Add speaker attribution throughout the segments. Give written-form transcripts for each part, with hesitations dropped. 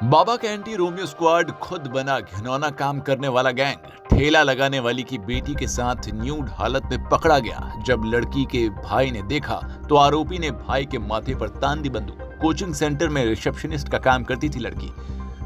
Speaker 1: बाबा का anti Romeo squad खुद बना घिनौना काम करने वाला गैंग ठेला लगाने वाली की बेटी के साथ न्यूड हालत में पकड़ा गया। जब लड़की के भाई ने देखा तो आरोपी ने भाई के माथे पर तान दी बंदूक। कोचिंग सेंटर में रिसेप्शनिस्ट का काम करती थी लड़की।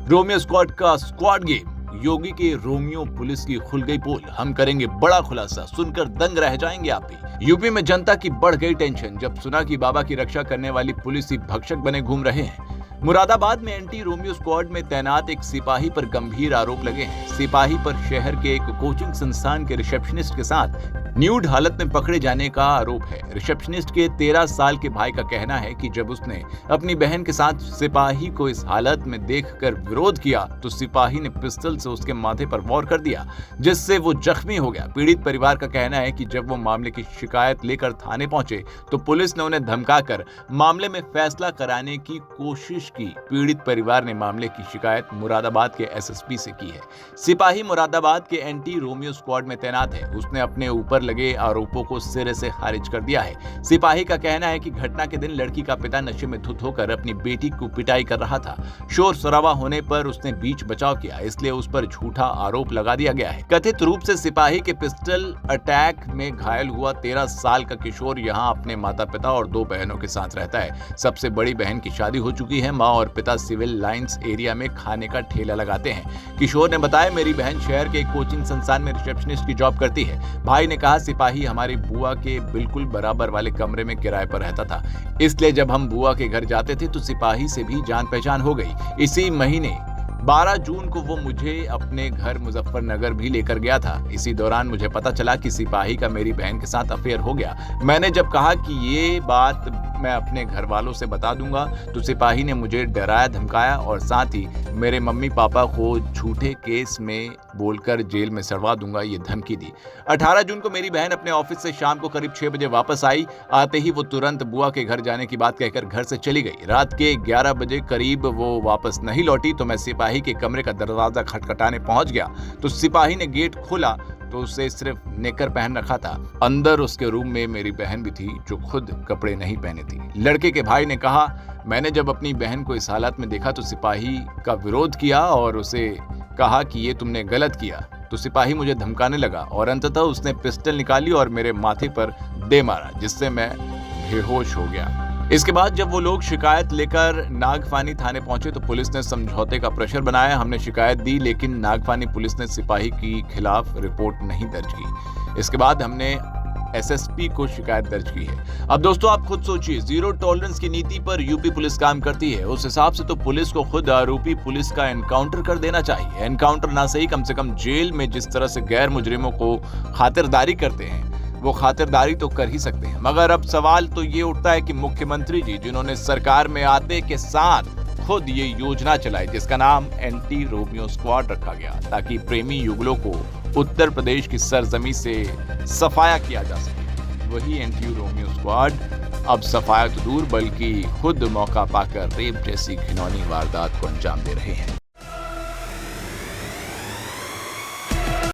Speaker 1: रोमियो स्क्वाड का स्क्वाड गेम, योगी के रोमियो पुलिस की खुल गई पोल। हम करेंगे बड़ा खुलासा, सुनकर दंग रह जाएंगे आप भी। यूपी में जनता की बढ़ गई टेंशन जब सुना कि बाबा की रक्षा करने वाली पुलिस ही भक्षक बने घूम रहे हैं। मुरादाबाद में एंटी रोमियो स्क्वाड में तैनात एक सिपाही पर गंभीर आरोप लगे हैं। सिपाही पर शहर के एक कोचिंग संस्थान के रिसेप्शनिस्ट के साथ न्यूड हालत में पकड़े जाने का आरोप है। रिसेप्शनिस्ट के 13 साल के भाई का कहना है कि जब उसने अपनी बहन के साथ सिपाही को इस हालत में देखकर विरोध किया तो सिपाही ने पिस्टल से उसके माथे पर वार कर दिया, जिससे वो जख्मी हो गया। पीड़ित परिवार का कहना है कि जब वो मामले की शिकायत लेकर थाने पहुंचे तो पुलिस ने उन्हें धमकाकर मामले में फैसला कराने की कोशिश की। पीड़ित परिवार ने मामले की शिकायत मुरादाबाद के एसएसपी से की है। सिपाही मुरादाबाद के एंटी रोमियो स्क्वाड में तैनात है। उसने अपने ऊपर लगे आरोपों को सिरे से खारिज कर दिया है। सिपाही का कहना है कि घटना के दिन लड़की का पिता नशे में धुत होकर अपनी बेटी को पिटाई कर रहा था। शोर शराबा होने पर उसने बीच बचाव किया, इसलिए उस पर झूठा आरोप लगा दिया गया है। कथित रूप से सिपाही के पिस्टल अटैक में घायल हुआ 13 साल का किशोर यहाँ अपने माता पिता और 2 बहनों के साथ रहता है। सबसे बड़ी बहन की शादी हो चुकी है। माँ और पिता सिविल लाइंस एरिया में खाने का ठेला लगाते हैं। किशोर ने बताया, मेरी बहन शहर के एक कोचिंग संस्थान में रिसेप्शनिस्ट की जॉब करती है। भाई ने कहा, सिपाही हमारी बुआ के बिल्कुल बराबर वाले कमरे में किराए पर रहता था, इसलिए जब हम बुआ के घर जाते थे तो सिपाही से भी जान पहचान हो गई। इसी महीने 12 जून को वो मुझे अपने घर मुजफ्फरनगर भी लेकर गया था। इसी दौरान मुझे पता चला कि सिपाही का मेरी बहन के साथ अफेयर हो गया। मैंने जब कहा कि ये बात मैं अपने घर वालों से बता दूंगा तो सिपाही ने मुझे डराया धमकाया और साथ ही मेरे मम्मी पापा को झूठे केस में बोलकर जेल में सड़वा दूंगा, ये धमकी दी। 18 जून को मेरी बहन अपने ऑफिस से शाम को करीब 6 बजे वापस आई। आते ही वो तुरंत बुआ के घर जाने की बात कहकर घर से चली गई। रात के 11 बजे करीब वो वापस नहीं लौटी तो मैं सिपाही के कमरे का दरवाजा खटखटाने पहुंच गया तो सिपाही ने गेट खोला तो उसे सिर्फ नेकर पहन रखा था। अंदर उसके रूम में मेरी बहन भी थी जो खुद कपड़े नहीं पहने थी। लड़के के भाई ने कहा, मैंने जब अपनी बहन को इस हालत में देखा तो सिपाही का विरोध किया और उसे कहा कि ये तुमने गलत किया। तो सिपाही मुझे धमकाने लगा और अंततः उसने पिस्टल निकाली और मेरे माथे पर दे मारा, जिससे मैं बेहोश हो गया। इसके बाद जब वो लोग शिकायत लेकर नागफानी थाने पहुंचे तो पुलिस ने समझौते का प्रेशर बनाया। हमने शिकायत दी लेकिन नागफानी पुलिस ने सिपाही के खिलाफ रिपोर्ट नहीं दर्ज की। इसके बाद हमने एसएसपी को शिकायत दर्ज की है। अब दोस्तों आप खुद सोचिए, जीरो टॉलरेंस की नीति पर यूपी पुलिस काम करती है। उस हिसाब से तो पुलिस को खुद आरोपी पुलिस का एनकाउंटर कर देना चाहिए। एनकाउंटर ना सही, कम से कम जेल में जिस तरह से गैर मुजरिमों को खातिरदारी करते हैं वो खातिरदारी तो कर ही सकते हैं। मगर अब सवाल तो ये उठता है कि मुख्यमंत्री जी, जिन्होंने सरकार में आते के साथ खुद ये योजना चलाई जिसका नाम एंटी रोमियो स्क्वाड रखा गया ताकि प्रेमी युगलों को उत्तर प्रदेश की सरजमी से सफाया किया जा सके, वही एंटी रोमियो स्क्वाड अब सफाया तो दूर बल्कि खुद मौका पाकर रेप जैसी घिनौनी वारदात को अंजाम दे रहे हैं।